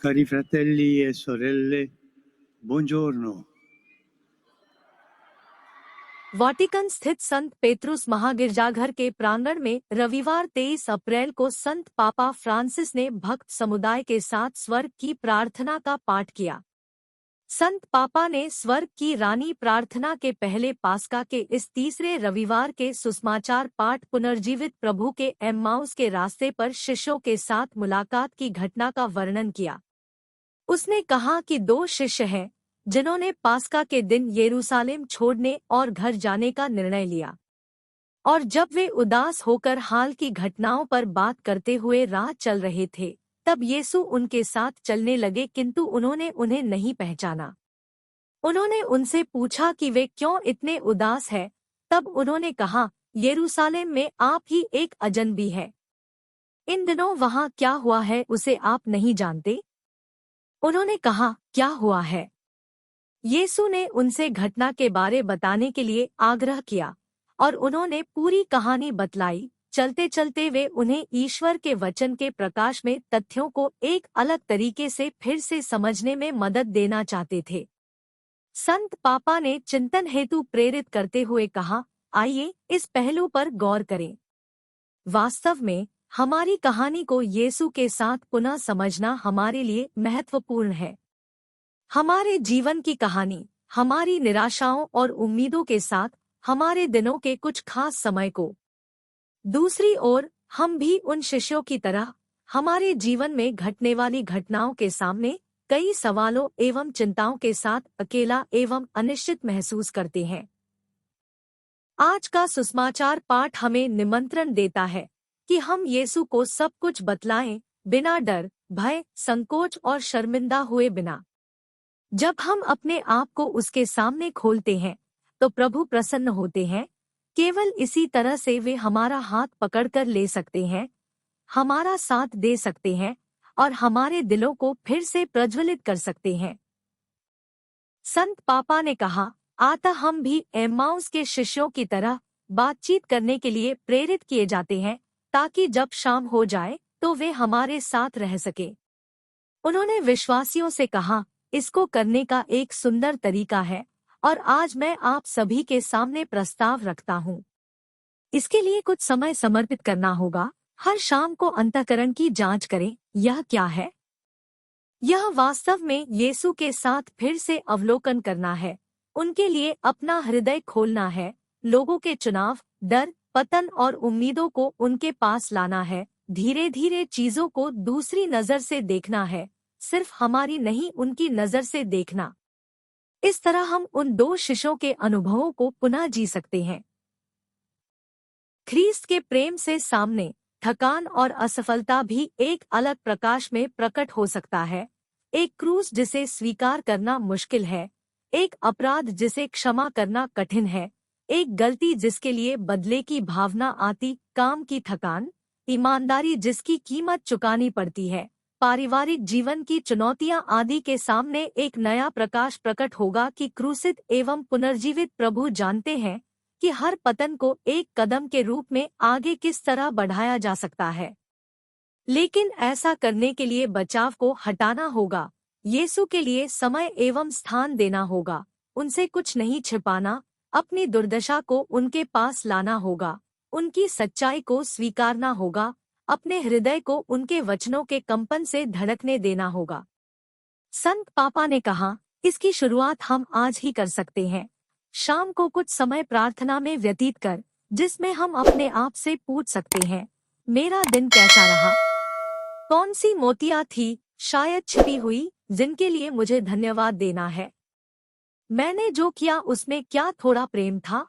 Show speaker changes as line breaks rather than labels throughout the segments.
Cari fratelli e sorelle, buongiorno.
Vatican स्थित संत पेत्रुस महागिरजाघर के प्रांगण में रविवार 23 अप्रैल को संत पापा फ्रांसिस ने भक्त समुदाय के साथ स्वर्ग की प्रार्थना का पाठ किया। संत पापा ने स्वर्ग की रानी प्रार्थना के पहले पास्का के इस तीसरे रविवार के सुसमाचार पाठ पुनर्जीवित प्रभु के एम्माउस के रास्ते पर शिष्यों के साथ मुलाकात की घटना का वर्णन किया। उसने कहा कि 2 शिष्य हैं जिन्होंने पास्का के दिन यरूशलेम छोड़ने और घर जाने का निर्णय लिया, और जब वे उदास होकर हाल की घटनाओं पर बात करते हुए राह चल रहे थे, तब यीशु उनके साथ चलने लगे, किंतु उन्होंने उन्हें नहीं पहचाना। उन्होंने उनसे पूछा कि वे क्यों इतने उदास हैं। तब उन्होंने कहा, यरूशलेम में आप ही एक अजनबी है। इन दिनों वहाँ क्या हुआ है उसे आप नहीं जानते? उन्होंने कहा, क्या हुआ है? यीशु ने उनसे घटना के बारे बताने के लिए आग्रह किया और उन्होंने पूरी कहानी बतलाई। चलते चलते वे उन्हें ईश्वर के वचन के प्रकाश में तथ्यों को एक अलग तरीके से फिर से समझने में मदद देना चाहते थे। संत पापा ने चिंतन हेतु प्रेरित करते हुए कहा, आइए इस पहलू पर गौर करें। वास्तव में हमारी कहानी को यीशु के साथ पुनः समझना हमारे लिए महत्वपूर्ण है। हमारे जीवन की कहानी, हमारी निराशाओं और उम्मीदों के साथ हमारे दिनों के कुछ खास समय को। दूसरी ओर हम भी उन शिष्यों की तरह हमारे जीवन में घटने वाली घटनाओं के सामने कई सवालों एवं चिंताओं के साथ अकेला एवं अनिश्चित महसूस करते हैं। आज का सुसमाचार पाठ हमें निमंत्रण देता है कि हम यीशु को सब कुछ बतलाएं, बिना डर, भय, संकोच और शर्मिंदा हुए बिना। जब हम अपने आप को उसके सामने खोलते हैं तो प्रभु प्रसन्न होते हैं। केवल इसी तरह से वे हमारा हाथ पकड़कर ले सकते हैं, हमारा साथ दे सकते हैं और हमारे दिलों को फिर से प्रज्वलित कर सकते हैं। संत पापा ने कहा, अतः हम भी एम्माउस के शिष्यों की तरह बातचीत करने के लिए प्रेरित किए जाते हैं, ताकि जब शाम हो जाए तो वे हमारे साथ रह सके। उन्होंने विश्वासियों से कहा, इसको करने का एक सुंदर तरीका है और आज मैं आप सभी के सामने प्रस्ताव रखता हूँ। इसके लिए कुछ समय समर्पित करना होगा। हर शाम को अंतःकरण की जांच करें, यह क्या है? यह वास्तव में यीशु के साथ फिर से अवलोकन करना है, उनके लिए अपना हृदय खोलना है, लोगों के चुनाव, डर, पतन और उम्मीदों को उनके पास लाना है, धीरे धीरे चीजों को दूसरी नजर से देखना है, सिर्फ हमारी नहीं उनकी नजर से देखना। इस तरह हम उन 2 शिष्यों के अनुभवों को पुनः जी सकते हैं। ख्रीस्त के प्रेम से सामने थकान और असफलता भी एक अलग प्रकाश में प्रकट हो सकता है। एक क्रूस जिसे स्वीकार करना मुश्किल है, एक अपराध जिसे क्षमा करना कठिन है, एक गलती जिसके लिए बदले की भावना आती, काम की थकान, ईमानदारी जिसकी कीमत चुकानी पड़ती है, पारिवारिक जीवन की चुनौतियां आदि के सामने एक नया प्रकाश प्रकट होगा कि क्रूसित एवं पुनर्जीवित प्रभु जानते हैं कि हर पतन को एक कदम के रूप में आगे किस तरह बढ़ाया जा सकता है। लेकिन ऐसा करने के लिए बचाव को हटाना होगा, यीशु के लिए समय एवं स्थान देना होगा, उनसे कुछ नहीं छिपाना, अपनी दुर्दशा को उनके पास लाना होगा, उनकी सच्चाई को स्वीकारना होगा, अपने हृदय को उनके वचनों के कंपन से धड़कने देना होगा। संत पापा ने कहा, इसकी शुरुआत हम आज ही कर सकते हैं। शाम को कुछ समय प्रार्थना में व्यतीत कर, जिसमें हम अपने आप से पूछ सकते हैं, मेरा दिन कैसा रहा? कौन सी मोतियां थी, शायद छिपी हुई, जिनके लिए मुझे धन्यवाद देना है? मैंने जो किया उसमें क्या थोड़ा प्रेम था?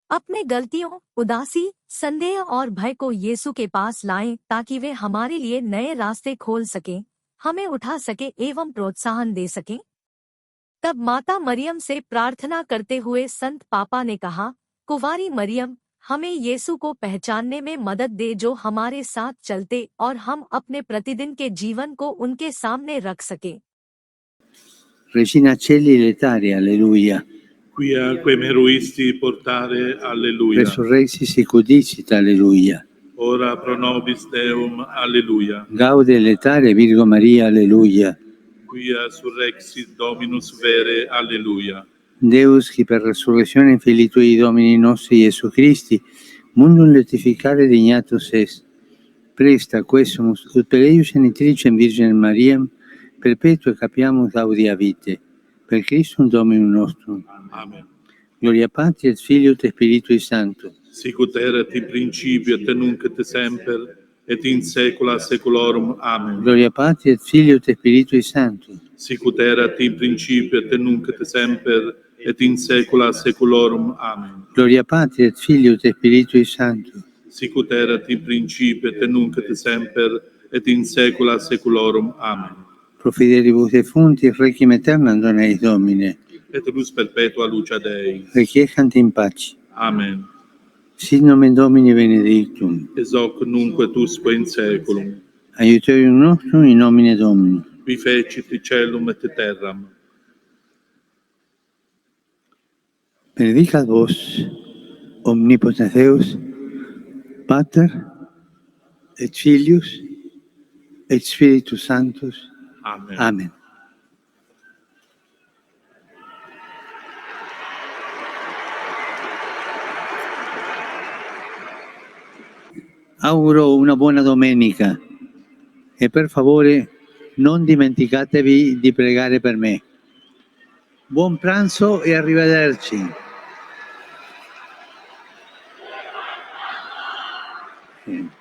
अपने गलतियों, उदासी, संदेह और भय को यीशु के पास लाएं ताकि वे हमारे लिए नए रास्ते खोल सकें, हमें उठा सके एवं प्रोत्साहन दे सकें। तब माता मरियम से प्रार्थना करते हुए संत पापा ने कहा, कुंवारी मरियम, हमें यीशु को पहचानने में मदद दे जो हमारे साथ चलते और हम अपने प्रतिदिन के जीवन को उनके सामने रख सके।
Regina Celli letari, alleluia.
Quia quem heruisti portare, alleluia.
Resurrexi sic udicit, alleluia.
ora pro nobis Deum, alleluia.
Gaude letare Virgo Maria, alleluia.
Quia surrexit Dominus vere, alleluia.
Deus, qui per resurrezione Filii Tui Domini nostri Iesu Christi, mundum letificare dignatus est, presta quesumus ut per eius genitricem Virginem Mariam, perpetua capiamus gaudia vitae, per Christum Dominum nostrum.
Amen.
Gloria Patri et Filio et Spiritui Sancto.
Sicut erat in principio et nunc et semper, et in saecula saeculorum. Amen.
Gloria Patri et Filio et Spiritui Sancto.
Sicut erat in principio et nunc et semper, et in saecula saeculorum. Amen.
Gloria Patri et Filio et Spiritui Sancto.
Sicut erat in principio et nunc et semper, et in saecula saeculorum. Amen.
Pro fidelibus defunctis requiem aeternam dona eis Domine.
Et lux perpetua luce Dei.
Requiescant in pace.
Amen.
Sit nomen Domini benedictum.
Ex hoc nunc et usque in saeculum.
Aiuterium nostrum in nomine Domini.
Qui fecit caelum et terram.
Benedicat vos, omnipotens Deus, Pater, et Filius, et Spiritus Sanctus.
Amen.
Amen. Auguro una buona domenica e per favore non dimenticatevi di pregare per me. Buon pranzo e arrivederci. Sì.